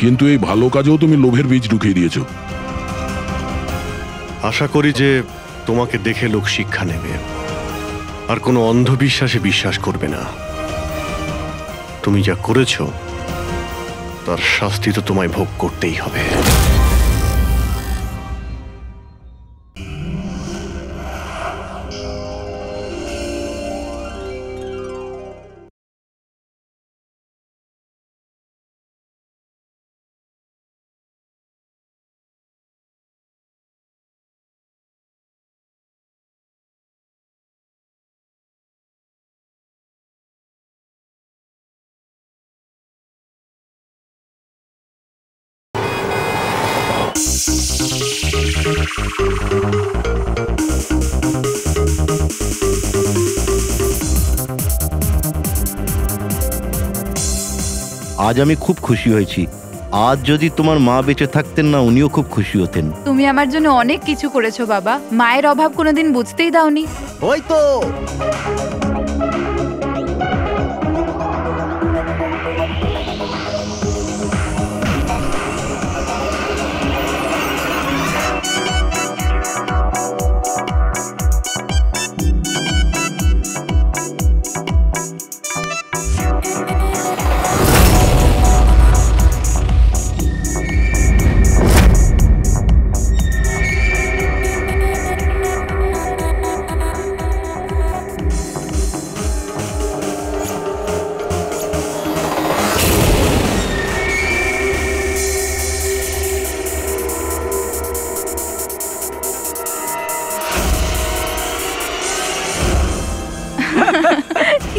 Speaker 8: কিন্তু এই ভালো কাজেও তুমি লোভের বীজ ঢুকিয়ে দিয়েছো।
Speaker 5: আশা করি যে তোমাকে দেখে লোক শিক্ষা নেবে আর কোনো অন্ধবিশ্বাসে বিশ্বাস করবে না। তুমি যা করেছো তার শাস্তি তো তোমায় ভোগ করতেই হবে।
Speaker 1: আজ আমি খুব খুশি হয়েছি। আজ যদি তোমার মা বেঁচে থাকতেন না, উনিও খুব খুশি হতেন।
Speaker 2: তুমি আমার জন্য অনেক কিছু করেছো বাবা, মায়ের অভাব কোনোদিন বুঝতেই দাওনি।
Speaker 4: ওই তো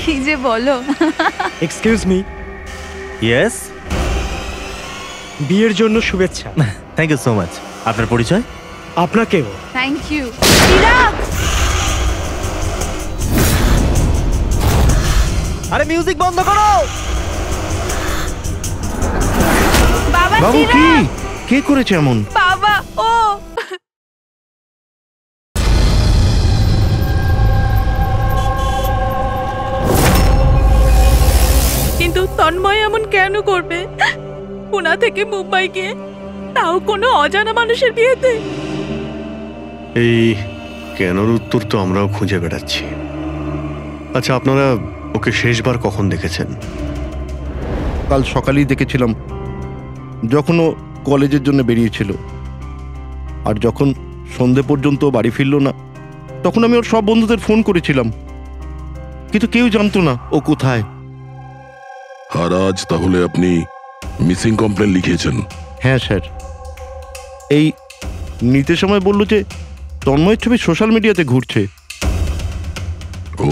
Speaker 2: কি যে বলো।
Speaker 3: Excuse me.
Speaker 4: ইয়েস,
Speaker 3: বিয়ের জন্য শুভেচ্ছা।
Speaker 4: Thank you so much. আপনার পরিচয়?
Speaker 3: আপনাকেও।
Speaker 2: Thank you. চিরাগ!
Speaker 4: আরে মিউজিক বন্ধ করো।
Speaker 2: বাবা,
Speaker 1: বাবু, কি কে করেছে এমন?
Speaker 2: বাবা, ও
Speaker 16: কিন্তু তন্ময় এমন কেন করবে? পুনা থেকে মুম্বাই গিয়ে, তাও কোনো অজানা মানুষের বিয়েতে।
Speaker 5: এই কেনর উত্তর তো আমরাও খুঁজে বেড়াচ্ছি। আচ্ছা, আপনারা ওকে শেষবার কখন দেখেছেন?
Speaker 1: কাল সকালেই দেখেছিলাম, যখন ও কলেজের জন্য বেরিয়েছিল। আর যখন সন্ধে পর্যন্ত বাড়ি ফিরল না, তখন আমি ওর সব বন্ধুদের ফোন করেছিলাম, কিন্তু কেউ জানতো না ও কোথায়।
Speaker 8: আর আজ তাহলে আপনি মিসিং কমপ্লেন লিখিয়েছেন?
Speaker 1: হ্যাঁ স্যার, এই নিতে সময় বলল যে তন্ময়ের ছবি সোশ্যাল মিডিয়াতে ঘুরছে।
Speaker 8: ও,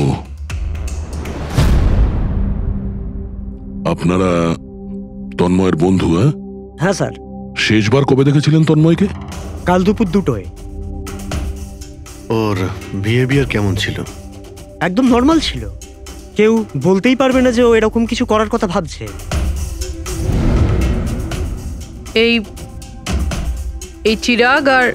Speaker 8: আপনারা তন্ময়ের বন্ধু?
Speaker 3: হ্যাঁ স্যার।
Speaker 8: শেষবার কবে দেখেছিলেন তন্ময়কে?
Speaker 3: কাল দুপুর 2টোয়।
Speaker 5: ওর বিহেভিয়ার কেমন ছিল?
Speaker 3: একদম নর্মাল ছিল, কেউ বলতেই পারবে না যে ও এরকম কিছু করার কথা ভাবছে।
Speaker 9: এই চিরাগ আর